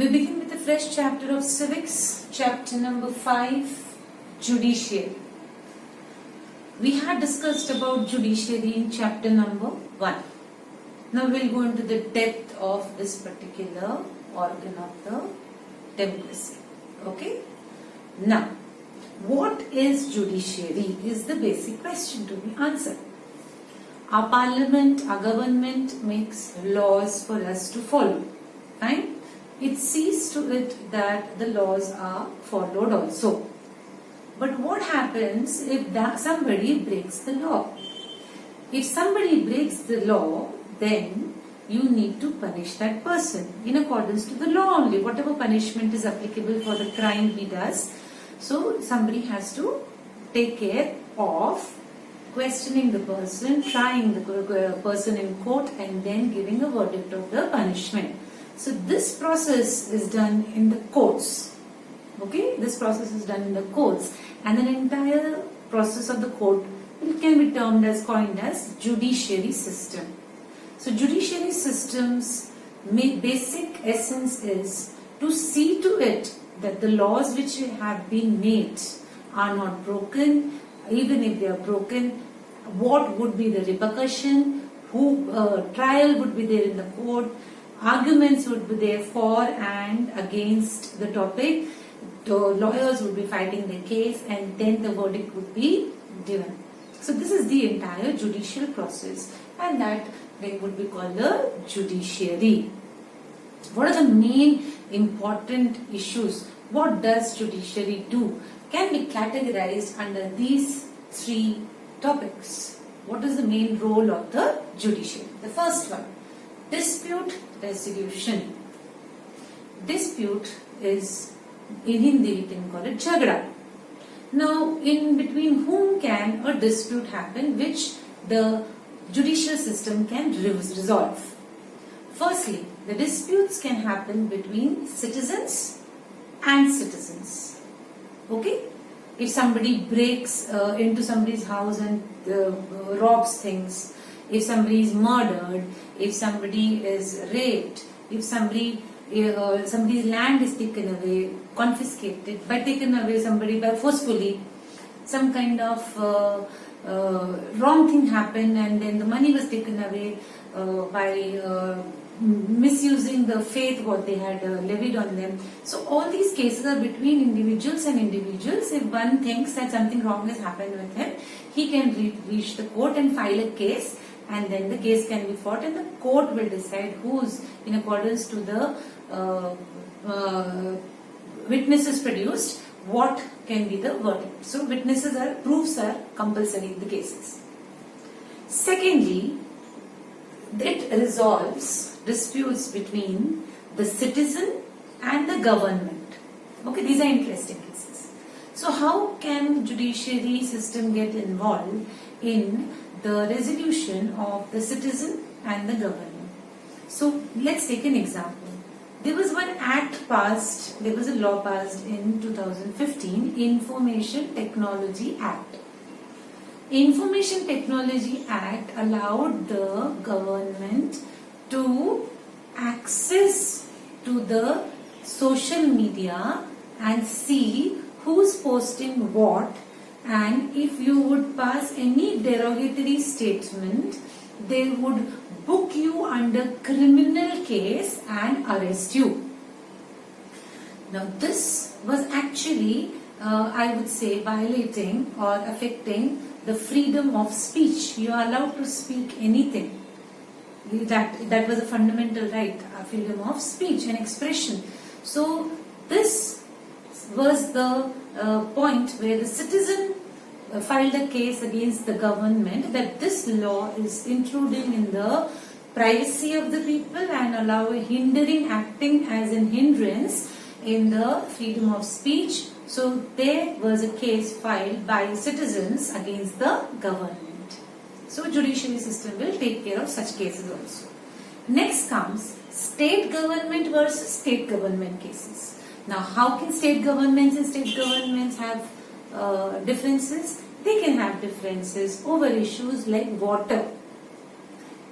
We begin with a fresh chapter of civics, chapter number 5, judiciary. We had discussed about judiciary in chapter number 1. Now we will go into the depth of this particular organ of the democracy. Okay? Now, what is judiciary is the basic question to be answered. Our parliament, our government makes laws for us to follow. Fine? It sees to it that the laws are followed also. But what happens if somebody breaks the law? If somebody breaks the law, then you need to punish that person in accordance to the law only, whatever punishment is applicable for the crime he does. So somebody has to take care of questioning the person, trying the person in court, and then giving a verdict of the punishment. So this process is done in the courts. Okay, this process is done in the courts, and an entire process of the court can be coined as judiciary system. So judiciary system's basic essence is to see to it that the laws which have been made are not broken. Even if they are broken, what would be the repercussion? Trial would be there in the court. Arguments would be there for and against the topic. The lawyers would be fighting the case, and then the verdict would be given. So this is the entire judicial process, and that then would be called the judiciary. What are the main important issues? What does judiciary do? Can be categorized under these 3 topics. What is the main role of the judiciary? The first one, dispute resolution. Dispute is, in Hindi we can call it jhagda. Now, in between whom can a dispute happen which the judicial system can resolve? Firstly, the disputes can happen between citizens and citizens. Okay? If somebody breaks into somebody's house and robs things, if somebody is murdered, if somebody is raped, if somebody's land is taken away, confiscated, taken away somebody by forcefully, some kind of wrong thing happened, and then the money was taken away by misusing the faith what they had levied on them. So all these cases are between individuals and individuals. If one thinks that something wrong has happened with him, he can reach the court and file a case, and then the case can be fought, and the court will decide who's in accordance to the witnesses produced, what can be the verdict. So proofs are compulsory in the cases. Secondly, it resolves disputes between the citizen and the government. Okay, these are interesting cases. So how can the judiciary system get involved in the resolution of the citizen and the government? So let's take an example. There was one there was a law passed in 2015, Information Technology Act. Information Technology Act allowed the government to access to the social media and see who's posting what, and if you would pass any derogatory statement, they would book you under criminal case and arrest you. Now this was actually, I would say, violating or affecting the freedom of speech. You are allowed to speak anything. That was a fundamental right, freedom of speech and expression. So this was the point where the citizen filed a case against the government that this law is intruding in the privacy of the people and acting as an hindrance in the freedom of speech. So there was a case filed by citizens against the government. So judiciary system will take care of such cases also. Next comes state government versus state government cases. Now how can state governments and state governments have differences? They can have differences over issues like water.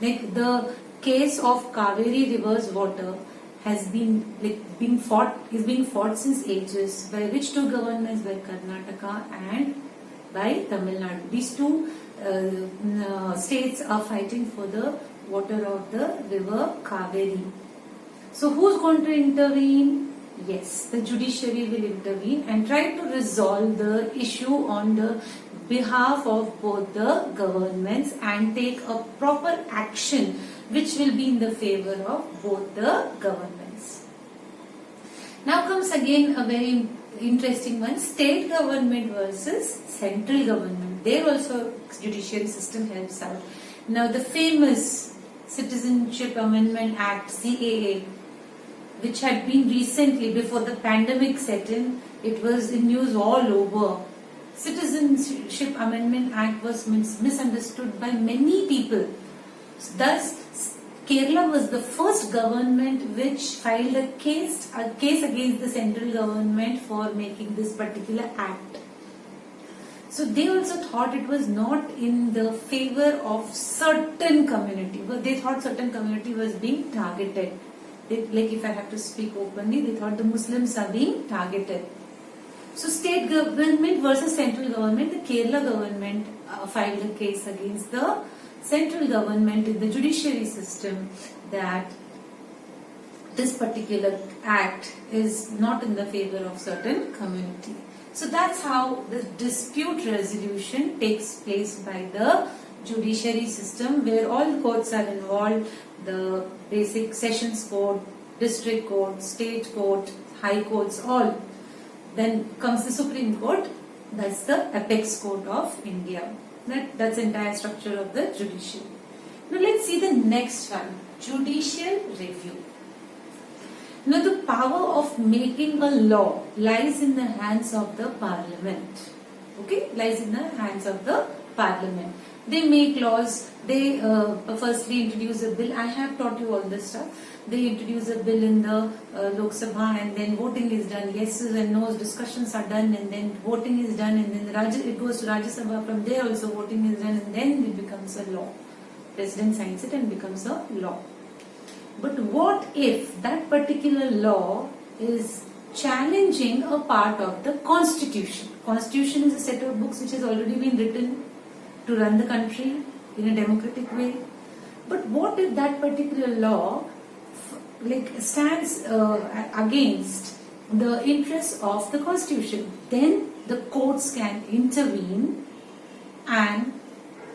Like the case of Kaveri River's water has been is being fought since ages by which two governments, by Karnataka and by Tamil Nadu. These two states are fighting for the water of the river Kaveri. So who's going to intervene? Yes, the judiciary will intervene and try to resolve the issue on the behalf of both the governments and take a proper action which will be in the favor of both the governments. Now comes again a very interesting one, state government versus central government. There also judiciary system helps out. Now the famous Citizenship Amendment Act, CAA, which had been recently before the pandemic set in, it was in news all over. Citizenship Amendment Act was misunderstood by many people. Thus, Kerala was the first government which filed a case against the central government for making this particular act. So they also thought it was not in the favor of certain community, but they thought certain community was being targeted. Like if I have to speak openly, they thought the Muslims are being targeted. So state government versus central government, the Kerala government filed a case against the central government in the judiciary system that this particular act is not in the favor of certain community. So that's how the dispute resolution takes place by the judiciary system, where all the courts are involved, the basic sessions court, district court, state court, high courts, all. Then comes the Supreme Court, that's the apex court of India. That's the entire structure of the judiciary. Now let's see the next one, judicial review. Now the power of making a law lies in the hands of the parliament. Okay, lies in the hands of the parliament. They make laws, they firstly introduce a bill. I have taught you all this stuff. They introduce a bill in the Lok Sabha, and then voting is done. Yeses and noes, discussions are done, and then voting is done, and then it goes to Rajya Sabha. From there also voting is done, and then it becomes a law. President signs it and becomes a law. But what if that particular law is challenging a part of the constitution? Constitution is a set of books which has already been written to run the country in a democratic way. But what if that particular law stands against the interests of the constitution? Then the courts can intervene and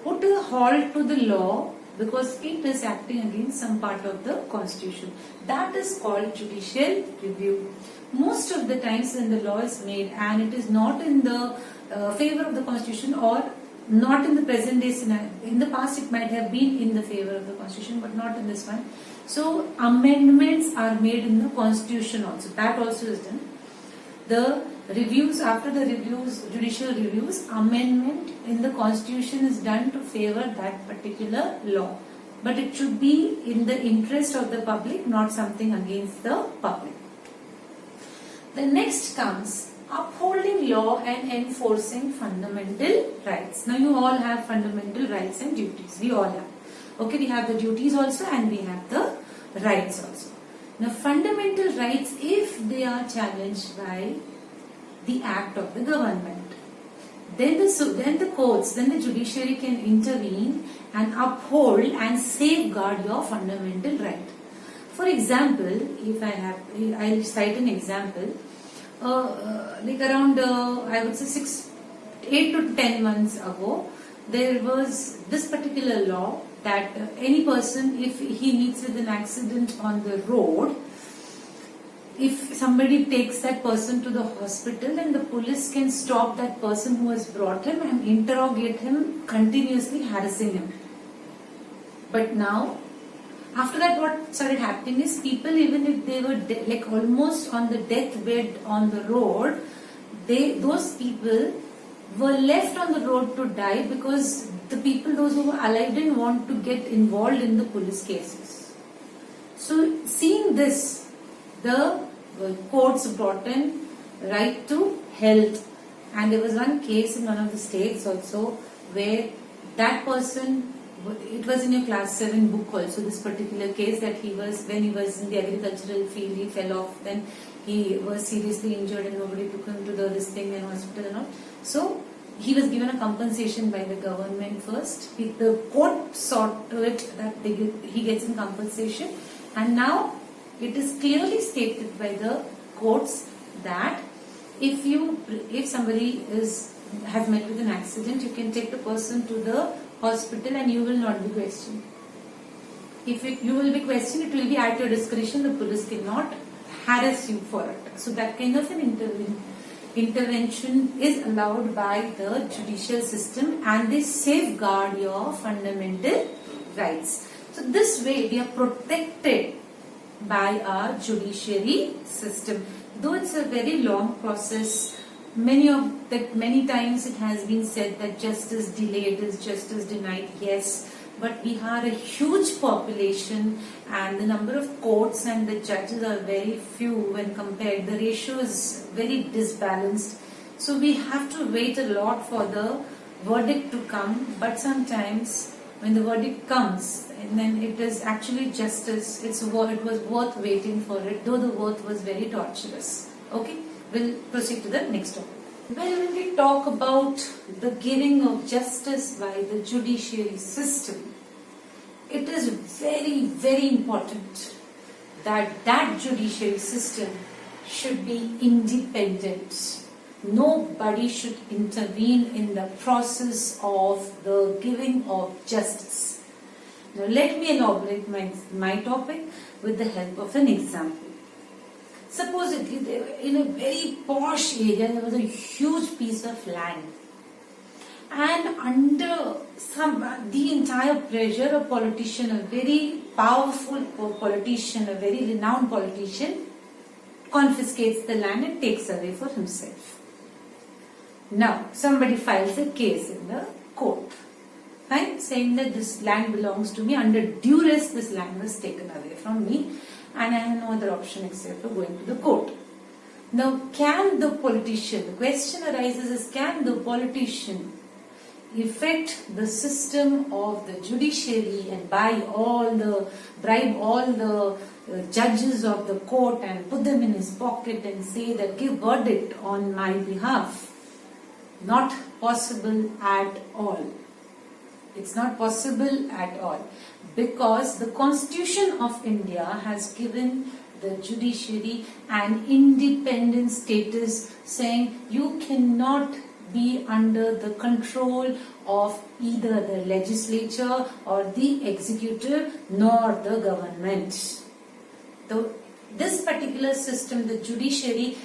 put a halt to the law because it is acting against some part of the constitution. That is called judicial review. Most of the times when the law is made and it is not in the favor of the constitution or not in the present day scenario, in the past it might have been in the favor of the constitution but not in this one. So amendments are made in the constitution also. That also is done. The reviews, after the reviews, judicial reviews, amendment in the constitution is done to favor that particular law. But it should be in the interest of the public, not something against the public. The next comes upholding law and enforcing fundamental rights. Now you all have fundamental rights and duties. We all have. Okay, we have the duties also and we have the rights also. Now fundamental rights, if they are challenged by the act of the government, then the courts, then the judiciary can intervene and uphold and safeguard your fundamental right. For example, if I'll cite an example. Around I would say 8 to 10 months ago, there was this particular law that any person, if he meets with an accident on the road, if somebody takes that person to the hospital, then the police can stop that person who has brought him and interrogate him, continuously harassing him. But now, after that, what started happening is people, even if they were almost on the deathbed on the road, those people were left on the road to die because the people, those who were alive, didn't want to get involved in the police cases. So, seeing this, the courts brought in right to health, and there was one case in one of the states also where that person it was in your class 7 book also, this particular case, that when he was in the agricultural field, he fell off, then he was seriously injured and nobody took him to this thing and hospital and all. So he was given a compensation by the government first. The court saw to it that he gets in compensation, and now it is clearly stated by the courts that if somebody has met with an accident, you can take the person to the hospital and you will not be questioned. If you will be questioned, it will be at your discretion. The police cannot harass you for it. So that kind of an intervention is allowed by the judicial system, and they safeguard your fundamental rights. So this way we are protected by our judiciary system. Though it's a very long process, many times it has been said that justice delayed is justice denied. Yes, but we are a huge population and the number of courts and the judges are very few when compared. The ratio is very disbalanced. So we have to wait a lot for the verdict to come. But sometimes when the verdict comes, and then it is actually justice, it was worth waiting for it, though the worth was very torturous. Okay, we'll proceed to the next topic. Well, when we talk about the giving of justice by the judiciary system, it is very, very important that judiciary system should be independent. Nobody should intervene in the process of the giving of justice. Now let me elaborate my topic with the help of an example. Supposedly, in a very posh area, there was a huge piece of land. And under the entire pressure, a politician, a very powerful politician, a very renowned politician, confiscates the land and takes away for himself. Now, somebody files a case in the court, right, saying that this land belongs to me. Under duress, this land was taken away from me, and I have no other option except for going to the court. Now, the question arises is, can the politician affect the system of the judiciary and bribe all the judges of the court and put them in his pocket and say that give verdict on my behalf? Not possible at all. It's not possible at all, because the Constitution of India has given the judiciary an independent status, saying you cannot be under the control of either the legislature or the executive nor the government. This particular system, the judiciary,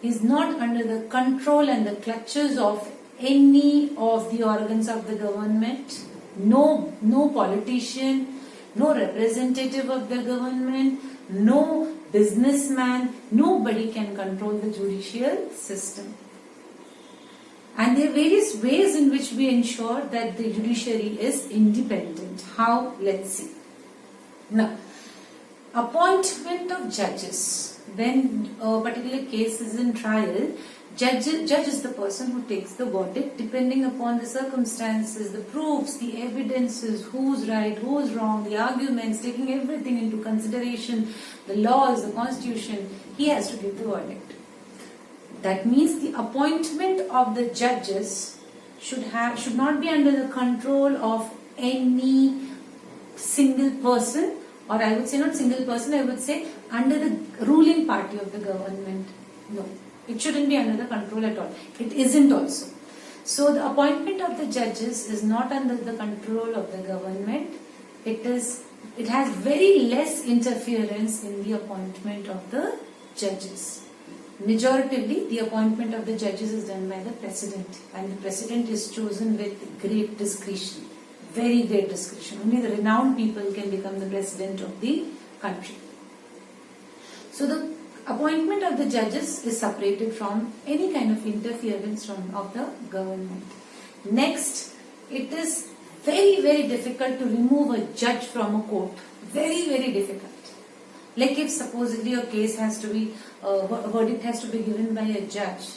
is not under the control and the clutches of any of the organs of the government. No politician, no representative of the government, no businessman, nobody can control the judicial system. And there are various ways in which we ensure that the judiciary is independent. How? Let's see. Now, appointment of judges. When a particular case is in trial, judge is the person who takes the verdict depending upon the circumstances, the proofs, the evidences, who's right, who's wrong, the arguments, taking everything into consideration, the laws, the constitution. He has to give the verdict. That means the appointment of the judges should not be under the control of any single person, or I would say not single person, I would say under the ruling party of the government. No, it shouldn't be under the control at all. It isn't also. So the appointment of the judges is not under the control of the government. It has very less interference in the appointment of the judges. Majoritively, the appointment of the judges is done by the president, and the president is chosen with great discretion. Very great discretion. Only the renowned people can become the president of the country. So the appointment of the judges is separated from any kind of interference of the government. Next, it is very, very difficult to remove a judge from a court. Very, very difficult. Like if supposedly a case has to be, a verdict has to be given by a judge,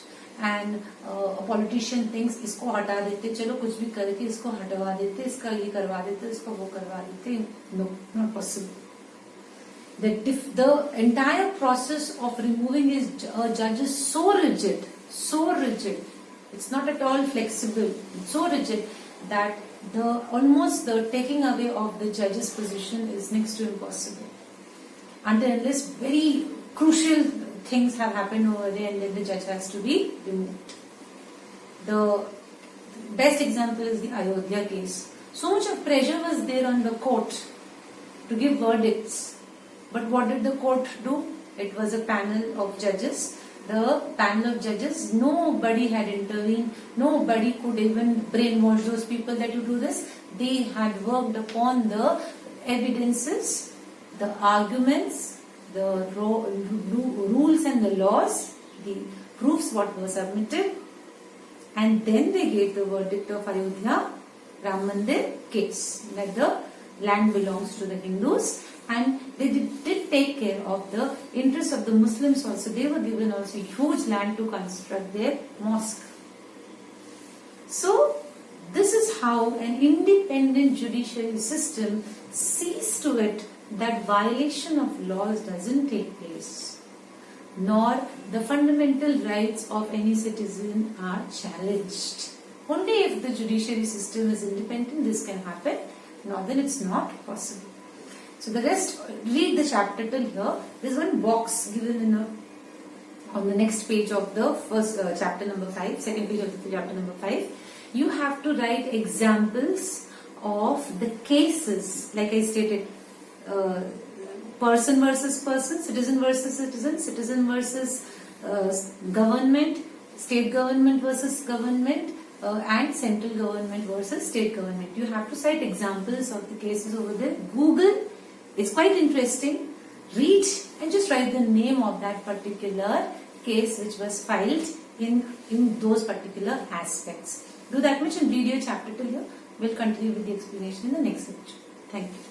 and a politician thinks इसको हटा देते, चलो कुछ भी करके इसको हटवा देते, इसका ये करवा देते, इसको वो करवा देते. No, not possible. The entire process of removing a judge is so rigid. It's not at all flexible. It's so rigid that almost the taking away of the judge's position is next to impossible. Unless very crucial things have happened over there, and then the judge has to be removed. The best example is the Ayodhya case. So much of pressure was there on the court to give verdicts. But what did the court do? It was a panel of judges. The panel of judges, nobody had intervened. Nobody could even brainwash those people that you do this. They had worked upon the evidences, the arguments, the rules and the laws, the proofs what were submitted, and then they gave the verdict of Ayodhya Ram Mandir case, that the land belongs to the Hindus, and they did take care of the interests of the Muslims also. They were given also huge land to construct their mosque. So this is how an independent judiciary system sees to it that violation of laws doesn't take place, nor the fundamental rights of any citizen are challenged. Only if the judiciary system is independent this can happen. Now then it's not possible. So the rest, read the chapter till here. There's one box given on the next page of the first chapter number 5, second page of the chapter number 5. You have to write examples of the cases, like I stated, person versus person, citizen versus citizen, citizen versus government, state government versus government, and central government versus state government. You have to cite examples of the cases over there. Google, it's quite interesting. Read and just write the name of that particular case which was filed in those particular aspects. Do that much and read your chapter till here. We'll continue with the explanation in the next lecture. Thank you.